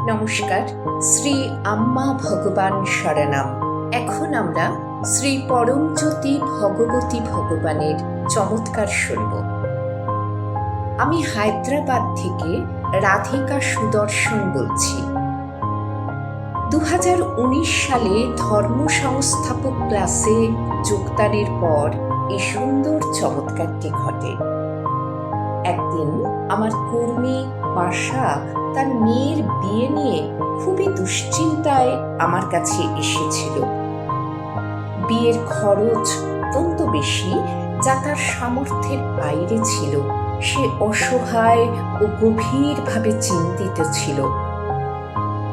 নমস্কার। শ্রী আম্মা ভগবান শরণাম। এখন আমরা শ্রী পরমজ্যোতি ভগবতী ভগবানের চমৎকার শুনব। আমি হায়দ্রাবাদ থেকে রাধিকা সুদর্শন বলছি। 2019 সালে ধর্ম সংস্থাপক ক্লাসে যোগদানের পর এই সুন্দর চমৎকারটি ঘটে। একদিন আমার কর্মী বাসা তার মেয়ের বিয়ে নিয়ে খুবই দুশ্চিন্তায় আমার কাছে এসেছিল। বিয়ের খরচ অত্যন্ত বেশি, যা তার সামর্থ্যের বাইরে ছিল। সে অসহায় ও গভীরভাবে চিন্তিত ছিল।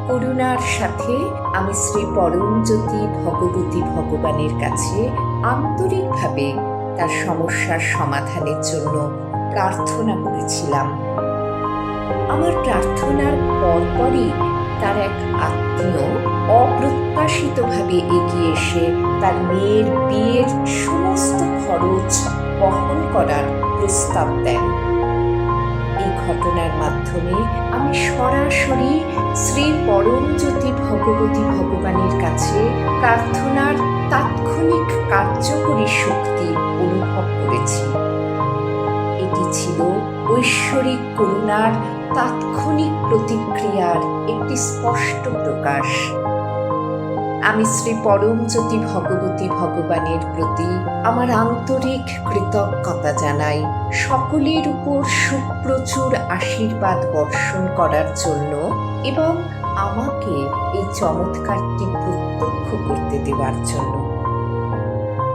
করুণার সাথে আমি শ্রী পরমজ্যোতি ভগবতী ভগবানের কাছে আন্তরিকভাবে তার সমস্যার সমাধানের জন্য প্রার্থনা করেছিলাম। আমার প্রার্থনার পরপরই তার এক আত্মীয় অপ্রত্যাশিতভাবে এগিয়ে এসে তার মেয়ের বিয়ের সমস্ত খরচ বহন করার প্রস্তাব দেন। এই ঘটনার মাধ্যমে আমি সরাসরি শ্রী পরমজ্যোতি ভগবতী ভগবানের কাছে প্রার্থনার তাৎক্ষণিক কার্যকরী শক্তি অনুভব করেছি। এটি ছিল ঐশ্বরিক করুণার তাৎক্ষণিক প্রতিক্রিয়ার একটি স্পষ্ট প্রকাশ। আমি শ্রী পরমজ্যোতি ভগবতী ভগবানের প্রতি আমার আন্তরিক কৃতজ্ঞতা জানাই, সকলের উপর সুপ্রচুর আশীর্বাদ বর্ষণ করার জন্য এবং আমাকে এই চমৎকারটি প্রত্যক্ষ করতে দেওয়ার জন্য।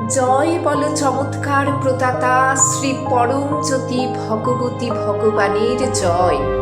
জয় বল চমৎকার প্রদাতা শ্রী পরমজ্যোতি ভগবতী ভগবানের জয়।